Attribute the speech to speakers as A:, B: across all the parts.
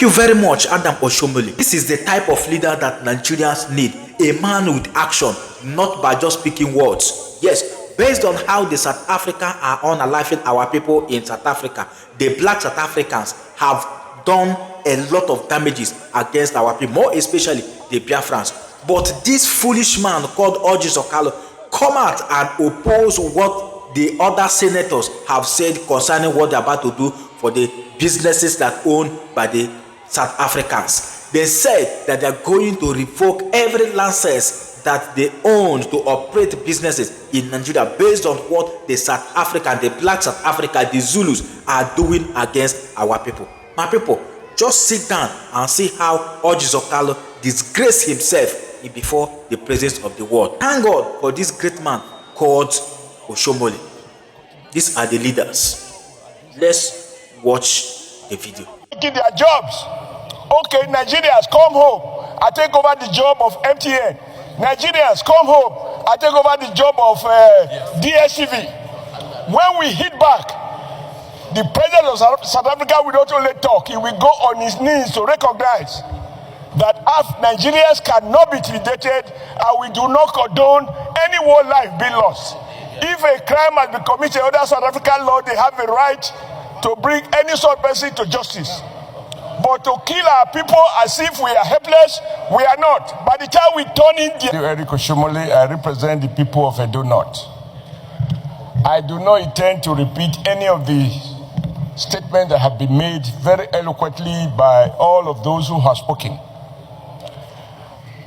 A: you very much, Adam Oshiomole. This is the type of leader that Nigerians need. A man with action, not by just speaking words. Yes, based on how the South Africans are unaliving our people in South Africa, the black South Africans have done a lot of damages against our people, more especially the Biafrans. But this foolish man called Oshiomole come out and oppose what the other senators have said concerning what they're about to do for the businesses that owned by the South Africans. They said that they're going to revoke every license that they own to operate businesses in Nigeria based on what the South African, the black South Africa, the Zulus are doing against our people. My people, just sit down and see how Oshiomole disgraced himself before the presence of the world. Thank God for this great man called Oshiomole. These are the leaders. Let's watch the video.
B: Taking their jobs. Okay, Nigerians, come home. I take over the job of MTN. Nigerians, come home. I take over the job of DSTV. When we hit back, the president of South Africa will not only talk, he will go on his knees to recognize that Nigerians cannot be intimidated, and we do not condone any war life being lost. If a crime has been committed under South African law, they have a right to bring any sort of person to justice. But to kill our people as if we are helpless, we are not. By the time we turn in the... Eric Oshiomole, I represent the people of Edo North. I do not intend to repeat any of the statements that have been made very eloquently by all of those who have spoken.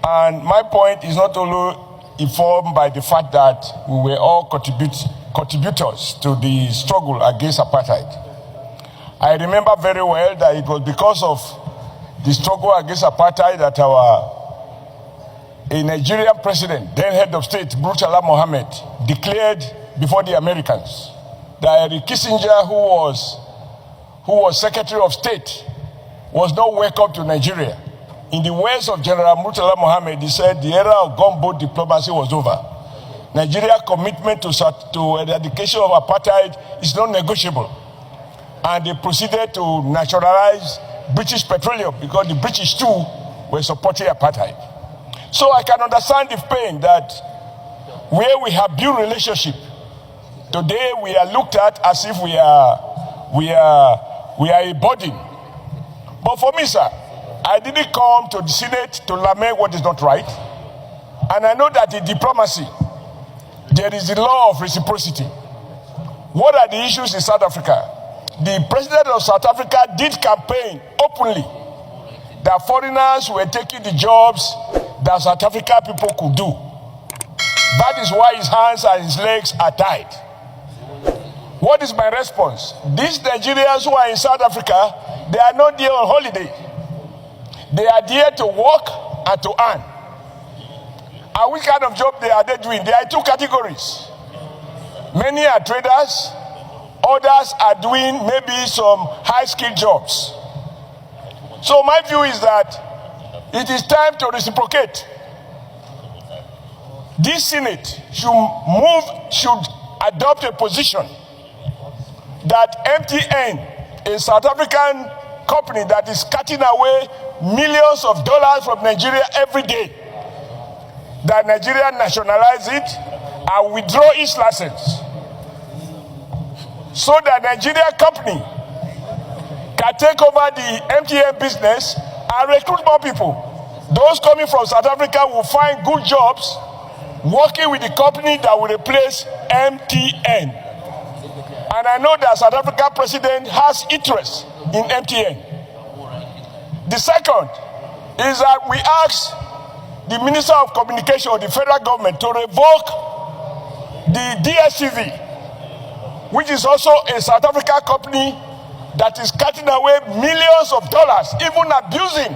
B: And my point is not only informed by the fact that we were all contributors to the struggle against apartheid. I remember very well that it was because of the struggle against apartheid that a Nigerian president, then head of state, Murtala Mohammed, declared before the Americans that Henry Kissinger, who was Secretary of State, was not welcome to Nigeria. In the words of General Murtala Mohammed, he said the era of gunboat diplomacy was over. Nigeria's commitment to eradication of apartheid is not negotiable. And they proceeded to nationalize British petroleum because the British too were supporting apartheid. So I can understand the pain that where we have built relationship, today we are looked at as if we are a burden. But for me, sir, I didn't come to the Senate to lament what is not right. And I know that in diplomacy, there is the law of reciprocity. What are the issues in South Africa? The president of South Africa did campaign openly that foreigners were taking the jobs that South African people could do. That is why his hands and his legs are tied. What is my response? These Nigerians who are in South Africa, they are not there on holiday. They are there to work and to earn. And which kind of job they are doing? There are two categories. Many are traders. Others are doing maybe some high-skilled jobs. So my view is that it is time to reciprocate. This Senate should adopt a position that MTN, a South African company that is cutting away millions of dollars from Nigeria every day, that Nigeria nationalize it and withdraw its license, so that Nigerian company can take over the MTN business and recruit more people. Those coming from South Africa will find good jobs working with the company that will replace MTN. And I know that South African president has interest in MTN. The second is that we ask the Minister of Communication of the federal government to revoke the DSTV, which is also a South African company that is cutting away millions of dollars, even abusing,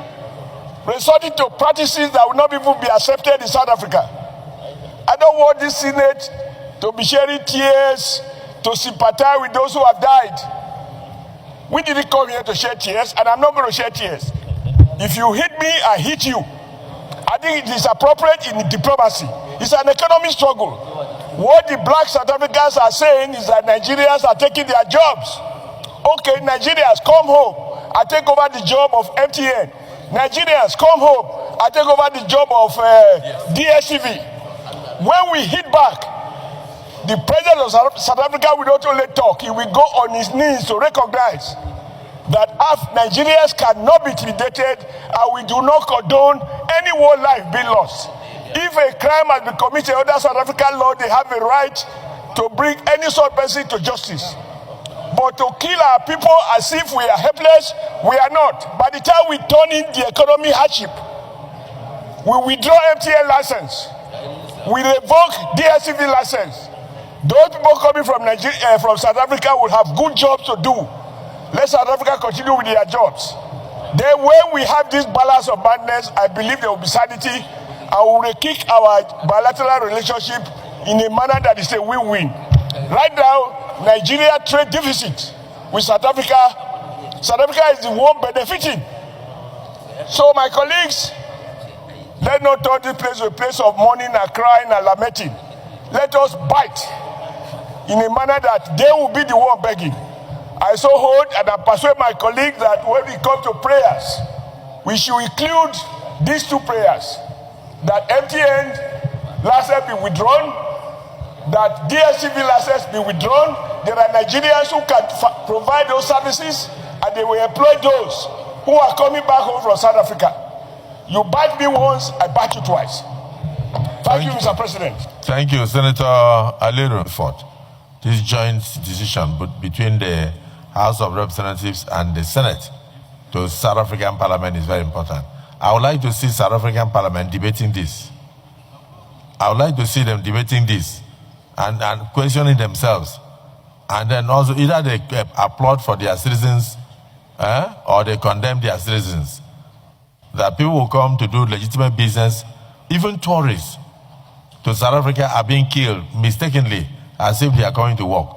B: resorting to practices that will not even be accepted in South Africa. I don't want this Senate to be shedding tears, to sympathize with those who have died. We didn't come here to shed tears, and I'm not going to shed tears. If you hit me, I hit you. I think it is appropriate in diplomacy. It's an economic struggle. What the black South Africans are saying is that Nigerians are taking their jobs. Okay, Nigerians, come home. I take over the job of MTN. Nigerians, come home, I take over the job of DSTV. When we hit back, the president of South Africa will not only talk, he will go on his knees to recognize that Nigerians cannot be intimidated, and we do not condone any war life being lost. If a crime has been committed under South African law, they have a right to bring any sort of person to justice. But to kill our people as if we are helpless, we are not. By the time we turn in the economy hardship, we withdraw MTN license, we revoke DSTV license. Those people coming from Nigeria, from South Africa will have good jobs to do. Let South Africa continue with their jobs. Then when we have this balance of madness, I believe there will be sanity, and we will kick our bilateral relationship in a manner that is a win-win. Right now, Nigeria trade deficit with South Africa. South Africa is the one benefiting. So my colleagues, let's not turn this place to a place of mourning and crying and lamenting. Let us bite in a manner that they will be the one begging. I so hold and I persuade my colleagues that when we come to prayers, we should include these two prayers: that MTN license be withdrawn, that DSTV license be withdrawn. There are Nigerians who can provide those services, and they will employ those who are coming back home from South Africa. You bite me once, I bite you twice. Thank you, Mr. President.
C: Thank you, Senator Alero. This joint decision between the House of Representatives and the Senate to South African Parliament is very important. I would like to see South African Parliament debating this. I would like to see them debating this and questioning themselves. And then also either they applaud for their citizens or they condemn their citizens. That people will come to do legitimate business. Even tourists to South Africa are being killed mistakenly as if they are coming to work.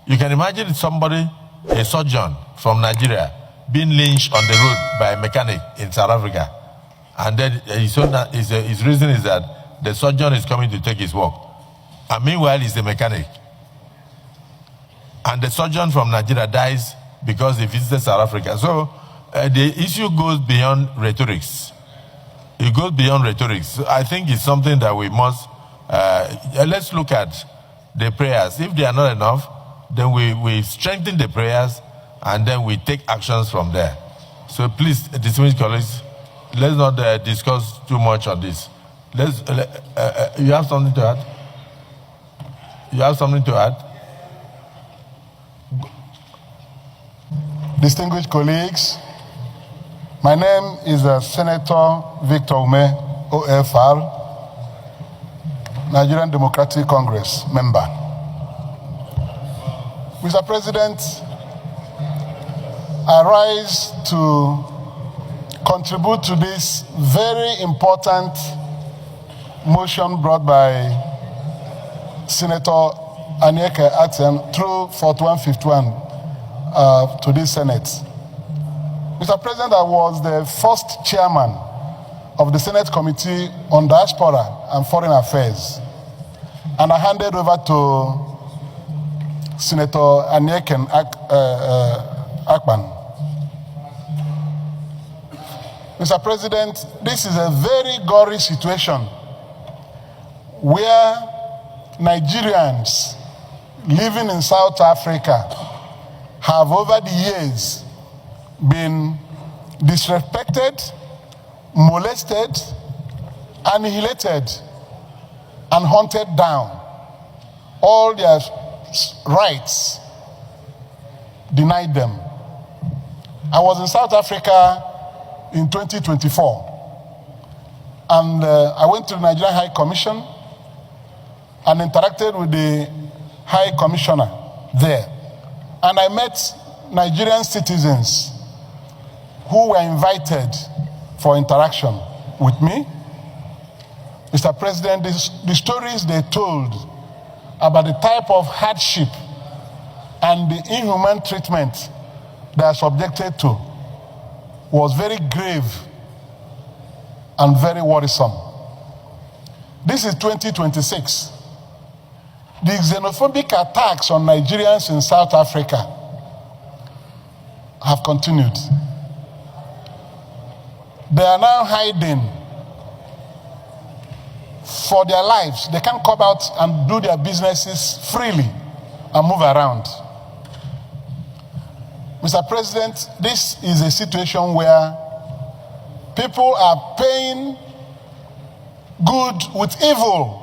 C: You can imagine somebody, a sojourn from Nigeria, being lynched on the road by a mechanic in South Africa. And then his reason is that the sojourn is coming to take his work. And meanwhile, he's a mechanic. And the sojourn from Nigeria dies because he visited South Africa. So the issue goes beyond rhetorics. It goes beyond rhetorics. So I think it's something that we must, let's look at the prayers. If they are not enough, then we strengthen the prayers and then we take actions from there. So please, distinguished colleagues, let's not discuss too much on this. You have something to add? You have something to add?
D: Distinguished colleagues, my name is Senator Victor Ume, OFR, Nigerian Democratic Congress member. Mr. President, I rise to contribute to this very important motion brought by Senator Anyeke Atem through 4151 to this Senate. Mr. President, I was the first chairman of the Senate Committee on Diaspora and Foreign Affairs, and I handed over to Senator Anyeke Akpan. Mr. President, this is a very gory situation where Nigerians living in South Africa have over the years been disrespected, molested, annihilated, and hunted down. All their rights denied them. I was in South Africa in 2024, and I went to the Nigerian High Commission and interacted with the High Commissioner there. And I met Nigerian citizens who were invited for interaction with me. Mr. President, the stories they told about the type of hardship and the inhumane treatment they are subjected to was very grave and very worrisome. This is 2026. The xenophobic attacks on Nigerians in South Africa have continued. They are now hiding for their lives. They can't come out and do their businesses freely and move around. Mr. President, this is a situation where people are paying good with evil.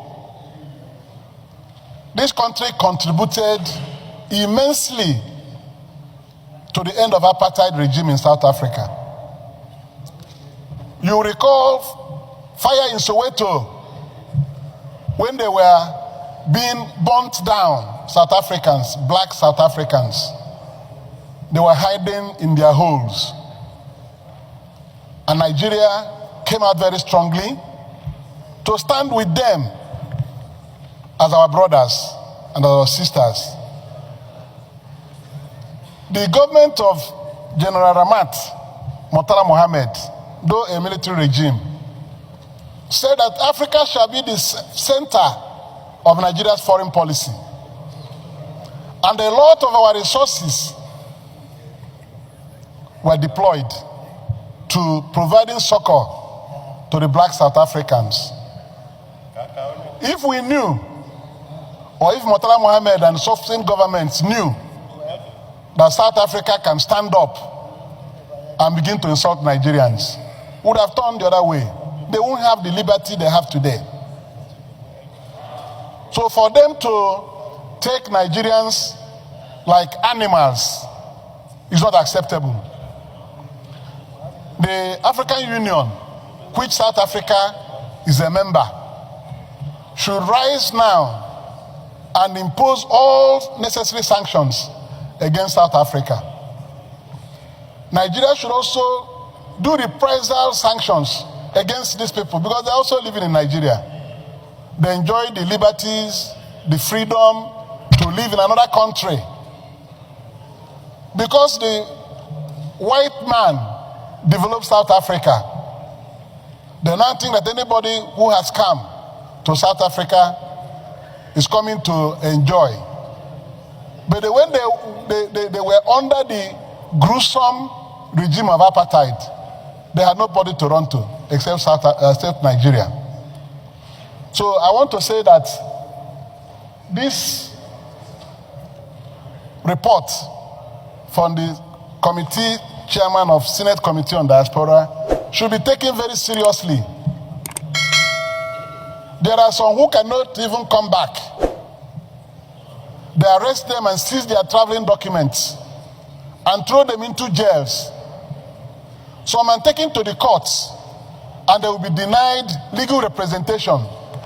D: This country contributed immensely to the end of apartheid regime in South Africa. You recall fire in Soweto when they were being burnt down, South Africans, black South Africans. They were hiding in their holes. And Nigeria came out very strongly to stand with them as our brothers and our sisters. The government of General Ramat Murtala Mohammed, though a military regime, said that Africa shall be the center of Nigeria's foreign policy. And a lot of our resources were deployed to providing succor to the black South Africans. If we knew, or if Murtala Mohammed and subsequent governments knew that South Africa can stand up and begin to insult Nigerians, would have turned the other way. They won't have the liberty they have today. So for them to take Nigerians like animals is not acceptable. The African Union, which South Africa is a member, should rise now and impose all necessary sanctions against South Africa. Nigeria should also do reprisal sanctions against these people because they're also living in Nigeria. They enjoy the liberties, the freedom to live in another country. Because the white man developed South Africa, they now think that anybody who has come to South Africa is coming to enjoy. But when they were under the gruesome regime of apartheid, they had nobody to run to except Nigeria. So I want to say that this report from the committee chairman of Senate Committee on Diaspora should be taken very seriously. There are some who cannot even come back. They arrest them and seize their traveling documents and throw them into jails. Some are taken to the courts and they will be denied legal representation.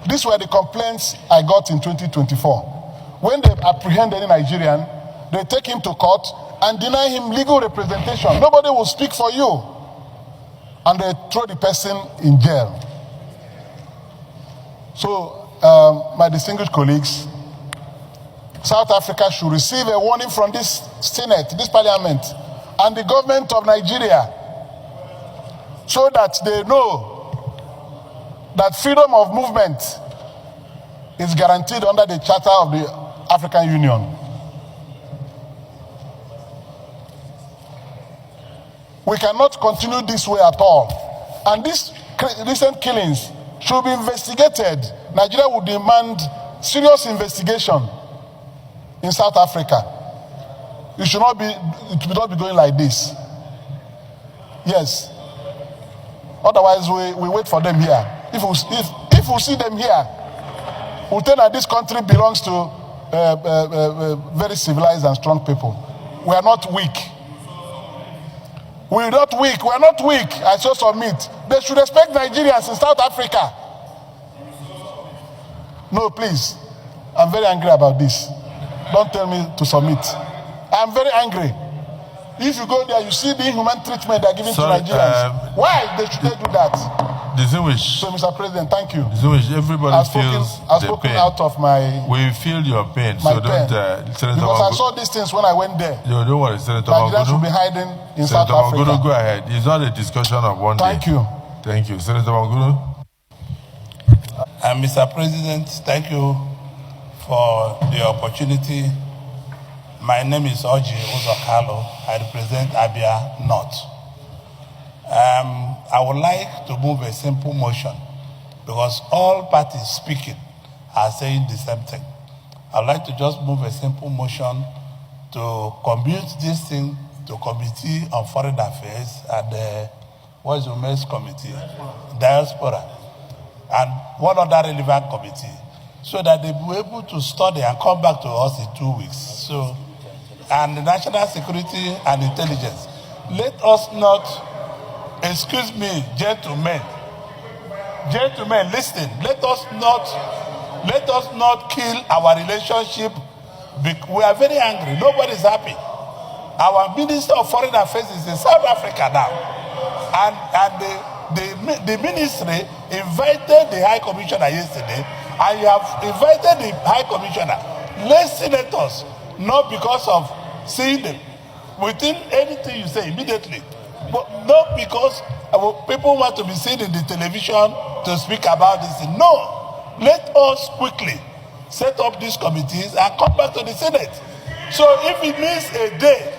D: These were the complaints I got in 2024. When they apprehend any Nigerian, they take him to court and deny him legal representation. Nobody will speak for you. And they throw the person in jail. So, my distinguished colleagues, South Africa should receive a warning from this Senate, this Parliament, and the government of Nigeria, so that they know that freedom of movement is guaranteed under the Charter of the African Union. We cannot continue this way at all. And these recent killings should be investigated. Nigeria would demand serious investigation in South Africa. It should not be going like this. Yes. Otherwise, we wait for them here. If we see them here, we'll tell that this country belongs to very civilized and strong people. We are not weak. We are not weak. We are not weak. I so submit. They should respect Nigerians in South Africa. No, please. I'm very angry about this. Don't tell me to submit. I'm very angry. If you go there, you see the inhumane treatment they're giving to Nigerians. Why should they do that?
C: Distinguished.
D: So, Mr. President, thank you.
C: Distinguished. Everybody feels
D: I've spoken out of my.
C: We feel your pain.
D: My
C: so
D: pain. Because I saw these things when I went there.
C: Don't worry, Senator
D: Nigerians should be hiding in South Africa.
C: Senator Mangunu, go ahead. It's not a discussion of one day.
D: Thank you.
C: Thank you. Senator Mangunu.
E: Mr. President, thank you for the opportunity. My name is Oji Uzokalo. I represent Abia North. I would like to move a simple motion because all parties speaking are saying the same thing. I'd like to just move a simple motion to commute this thing to Committee on Foreign Affairs and what's the Women's Committee? Diaspora. And one other relevant committee, so that they will be able to study and come back to us in 2 weeks. So, and the National Security and Intelligence. Let us not, excuse me, gentlemen, listen, let us not kill our relationship. We are very angry. Nobody is happy. Our Minister of Foreign Affairs is in South Africa now. And the ministry invited the High Commissioner yesterday, and you have invited the High Commissioner. Let senators, not because of seeing them, within anything you say immediately, but not because people want to be seen in the television to speak about this. No, let us quickly set up these committees and come back to the Senate. So if it means a day,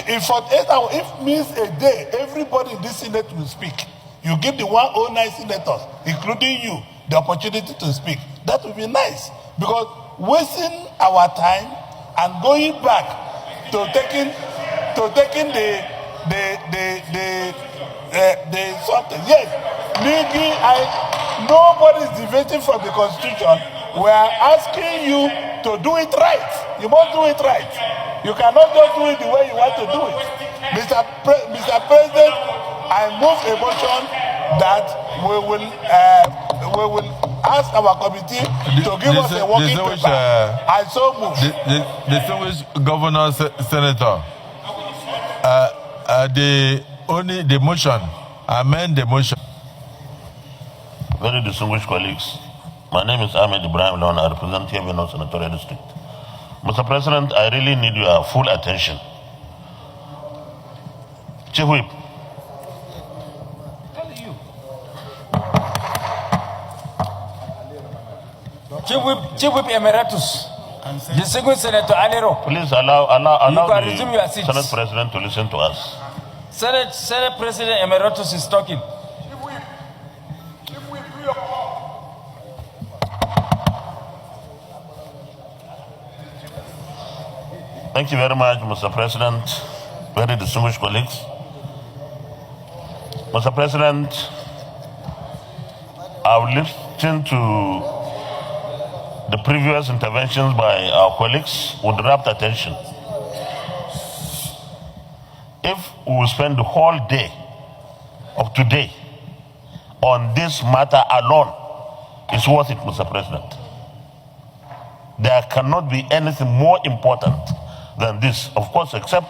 E: in 48 hours, if it means a day, everybody in this Senate will speak. You give the 109 senators, including you, the opportunity to speak. That would be nice. Because wasting our time and going back to taking the something. Yes, nobody is deviating from the Constitution. We are asking you to do it right. You must do it right. You cannot just do it the way you want to do it. Mr. President, I move a motion that we will ask our committee to give us a working paper. I so move.
C: Distinguished Governor, Senator, the motion, amend the motion.
F: Very distinguished colleagues, my name is Ahmed Ibrahim Lawan. I represent Yabino Senatorial District. Mr. President, I really need your full attention. Chief Whip.
G: Chief Whip Emeritus, distinguished Senator Alero.
F: Please allow
G: you resume your seat.
F: Senate President to listen to us.
G: Senate President Emeritus is talking.
F: Thank you very much, Mr. President. Very distinguished colleagues. Mr. President, I've listened to the previous interventions by our colleagues with rapt attention. If we will spend the whole day of today on this matter alone, it's worth it, Mr. President. There cannot be anything more important than this, of course, except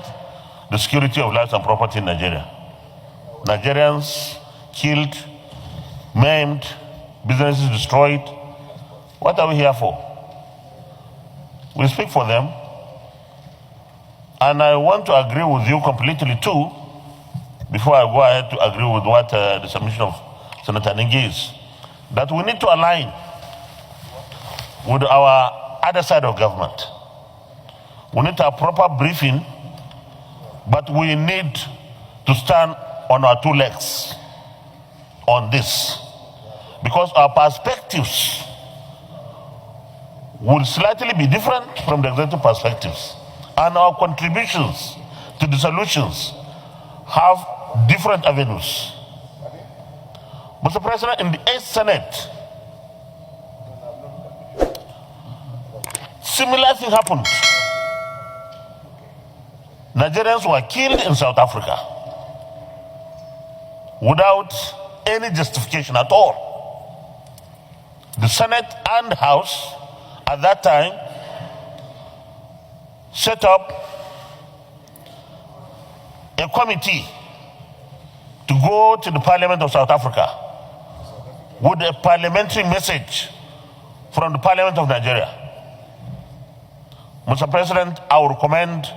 F: the security of lives and property in Nigeria. Nigerians killed, maimed, businesses destroyed. What are we here for? We speak for them. And I want to agree with you completely too, before I go ahead to agree with what the submission of Senator Ningi is, that we need to align with our other side of government. We need to have proper briefing, but we need to stand on our two legs on this, because our perspectives will slightly be different from the executive perspectives, and our contributions to the solutions have different avenues. Mr. President, in the 8th Senate, similar thing happened. Nigerians were killed in South Africa without any justification at all. The Senate and House at that time set up a committee to go to the Parliament of South Africa with a parliamentary message from the Parliament of Nigeria. Mr. President, I would recommend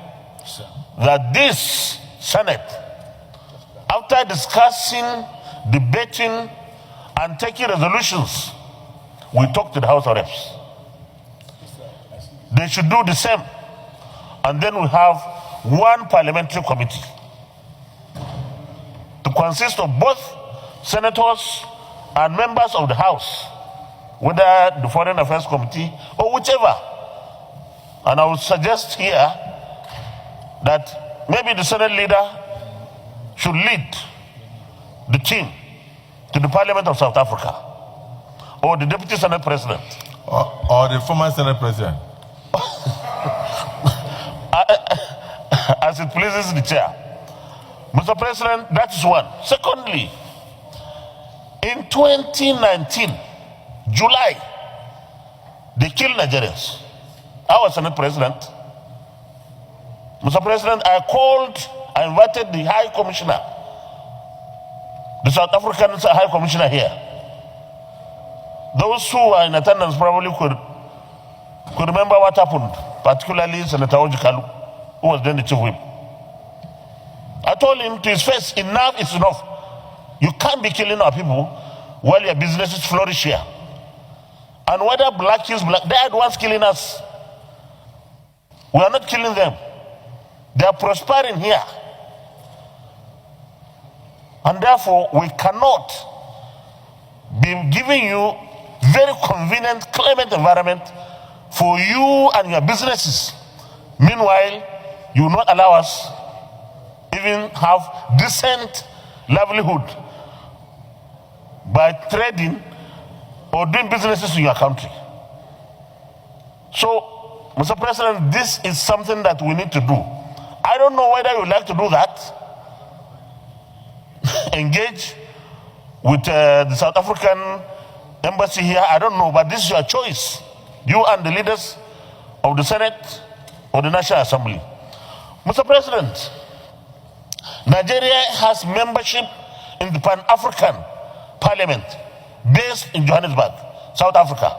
F: that this Senate, after discussing, debating, and taking resolutions, we talk to the House of Reps. They should do the same. And then we have one parliamentary committee to consist of both senators and members of the House, whether the Foreign Affairs Committee or whichever. And I would suggest here that maybe the Senate leader should lead the team to the Parliament of South Africa, or the Deputy Senate President.
C: Or the former Senate President.
F: As it pleases the chair. Mr. President, that is one. Secondly, in 2019, July, they killed Nigerians. I was Senate President. Mr. President, I invited the High Commissioner, the South African High Commissioner here. Those who are in attendance probably could remember what happened, particularly Senator Ojikalu, who was then the chief whip. I told him to his face, enough is enough. You can't be killing our people while your businesses flourish here. And whether black kills black, they are the ones killing us. We are not killing them. They are prospering here. And therefore, we cannot be giving you very convenient, climate environment for you and your businesses. Meanwhile, you will not allow us even have decent livelihood by trading or doing businesses in your country. So, Mr. President, this is something that we need to do. I don't know whether you would like to do that. Engage with the South African embassy here. I don't know, but this is your choice. You and the leaders of the Senate or the National Assembly. Mr. President, Nigeria has membership in the Pan-African Parliament based in Johannesburg, South Africa.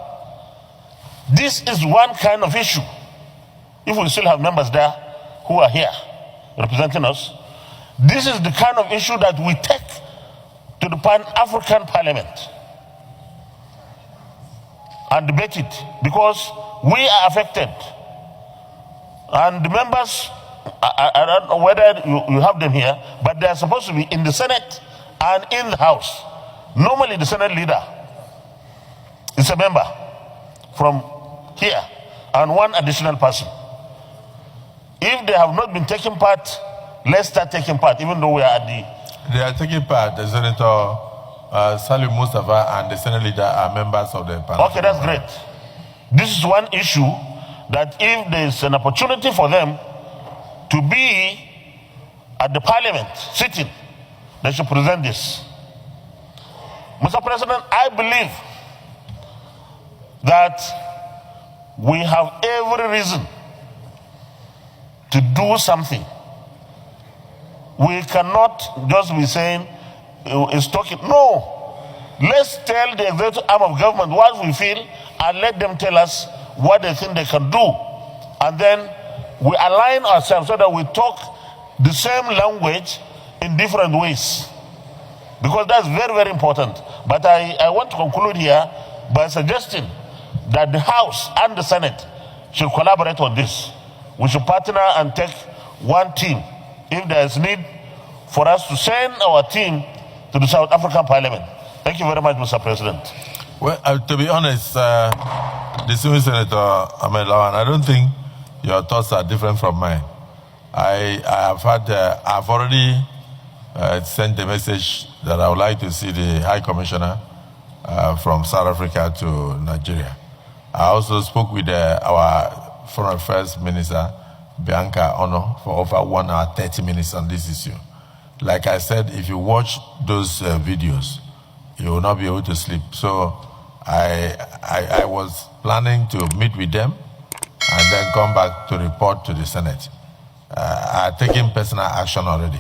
F: This is one kind of issue. If we still have members there who are here representing us, this is the kind of issue that we take to the Pan-African Parliament and debate it, because we are affected. And the members, I don't know whether you have them here, but they are supposed to be in the Senate and in the House. Normally the Senate leader is a member from here and one additional person. If they have not been taking part, let's start taking part, even though we are at the...
C: They are taking part. The Senator Salim Mustafa and the Senate leader are members of the panel.
F: Okay, that's great. This is one issue that if there is an opportunity for them to be at the Parliament sitting, they should present this. Mr. President, I believe that we have every reason to do something. We cannot just be saying it's talking. No. Let's tell the executive arm of government what we feel and let them tell us what they think they can do. And then we align ourselves so that we talk the same language in different ways. Because that's very, very important. But I want to conclude here by suggesting that the House and the Senate should collaborate on this. We should partner and take one team. If there is need for us to send our team to the South African Parliament. Thank you very much, Mr. President.
C: Well, to be honest, distinguished Senator Ahmed Lawan, I don't think your thoughts are different from mine. I've already sent a message that I would like to see the High Commissioner from South Africa to Nigeria. I also spoke with our Foreign Affairs Minister, Bianca Ono, for over 1 hour, 30 minutes on this issue. Like I said, if you watch those videos, you will not be able to sleep. So I was planning to meet with them and then come back to report to the Senate. I've taken personal action already.